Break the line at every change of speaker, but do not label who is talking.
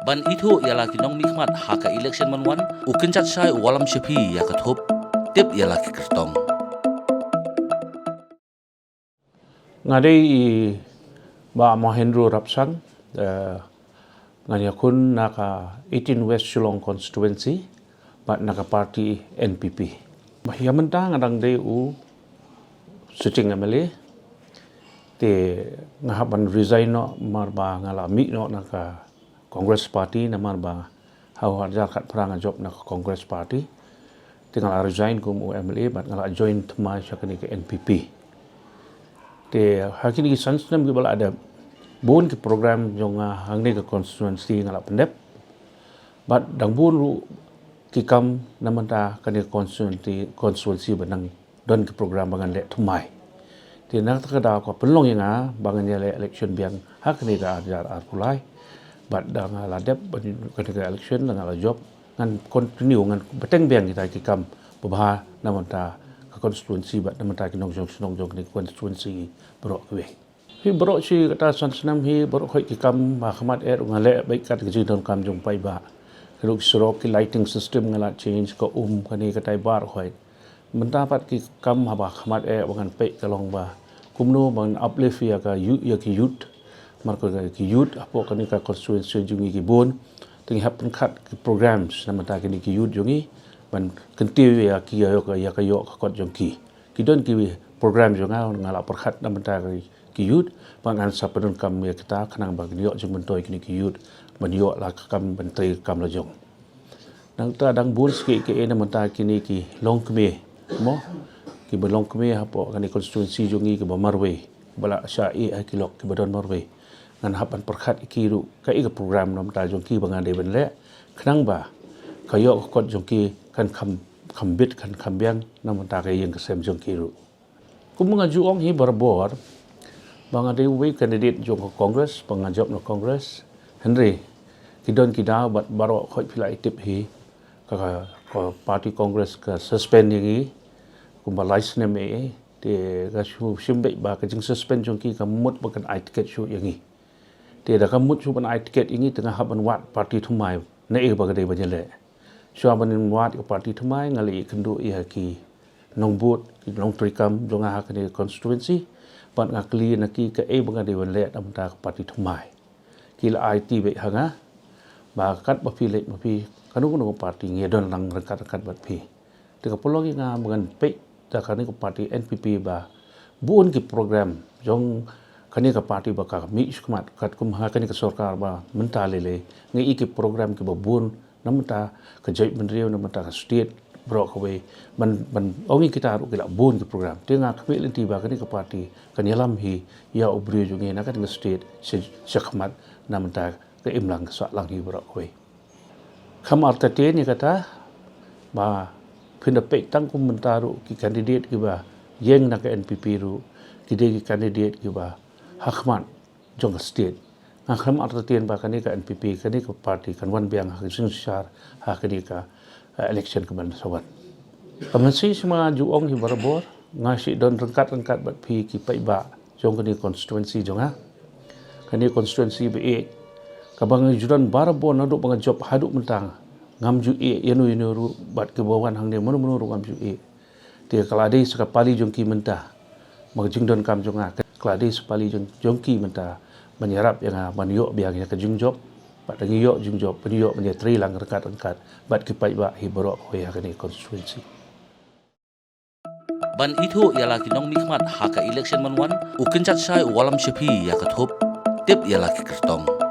Ban itu ialah kinong nikmat haka election manwan ukencat syai walam shepi ya kathup tip ialah kikertong.
Ngadai ba Mahendro Rapsang nganya kun naka 18 West Shillong constituency bat naka party NPP. Yamentang ngadang dei u sucing MLA te ngahaban resign no marba ngalami no naka Congress Party na marba hau harjar kat perang job naka Congress Party tinggal resign kum u MLA bat ngala join tmai syakani ke NPP. Te hakini sansnam ke bala ada bon ke program jonga hangne ke constituency ngala pendep bat dang bon ru kikam namanta kani constituency benang don ke program bangan le thumai ti nak takada ko penlong yang bangan le election biang hakni ka ajar arpulai bat dang la dep kani ke election ngala job ngan continue ngan beteng biang kita kikam babha namanta ke constituency bat namanta kinong jong ni constituency berok we hi borok si kata sansnam hi borok khoi ki kam mahkamat ngale baik kat ki don kam jong pai ba ruk surok ki lighting system ngala change ko kani katai bar khoi mendapat ki kam mahkamat bangan pe kalong ba kumno bang uplift ya ka ki youth marko ki youth apo kani ka constituency jungi ki bon ting happen kat ki programs namata kini ki youth jungi ban kentiu ya ki ya ka yo ka kot jong ki don ki program jonga ngala perkhat namata ki youth pangan sapadun kam ya kita kanang bag yo jung mentoi kini ki youth ban yo la kam bentei kam la jong nang ta dang bul ski ke ena menta kini ki long kme mo ki belong kme hapo kani constituency jungi ke bamarwe bala sya ki lok ki badon marwe ngan hapan perkhat ki ru ka program nam ta jong ki bangan de ben le kanang ba kayo kot jong ki kan khambit kan khambiang nam ta ka yang kesem jong ki ru kumunga juong hi barbor bang ada we candidate jong Congress pangajop no Congress Henry kidon kida bat baro khoi philai tip hi ka party Congress ka suspend yangi kumba license me te ga shu shimbe ba ka jing suspend jong ki ka mut ba kan ticket shu yangi te da ka mut shu ban ticket yangi tengah haban wat party thumai na e ba ga dei ba jele shu ban wat ka party thumai ngali kendu ya ki nongbut ki long trikam jong ha ka ni constituency pan ngakli naki ka bangan de le namta party thumai kila IT be hanga ba kat ba pi le ba pi kanu no party ngedon lang rekat bat pi te ka pologi nga bangan pe ta kani ko party NPP ba buon ki program jong kani ka party ba ka mi skmat kat kum ha kani ka sarkar ba mentale le ngi ki program ki ba buon namta ka jai mandriyo namta ka state brok we ban ongi kita ru kila bon ke program tenga kpe lenti ba kani ke party kan yalam hi ya obri junge na kan state sekhmat namta ke imlang sa lang hi brok we khamar ta te ni kata ba phinda pe tang kum mentaru ki candidate ki ba yeng na ke NPP ru ki de ki candidate ki ba hakmat jong state kham arta ten ba kani ka NPP kani ka party kan wan biang ha sing sar ha kani ka election keban sawan. Kamansi semua juong hi barabor ngasi don rengkat bat pi ki pai ba jong kani constituency jonga. Kani constituency be kabang judan barabor na do bang job haduk mentang ngam ju yenu ru bat ke bawan hang de manu ru ngam ju Ti kalade sekapali jong ki mentah mag jing don kam jonga kalade sepali jong ki mentah menyerap yang banyo biang ya ke jing job bat lagi yok jung job penyo menye tri lang rekat bat kipai ba hi borok hoya kani constituency
Ban itu ialah kinong nikmat haka election manwan ukencat syai walam shepi ya kathup tip ialah kikertong.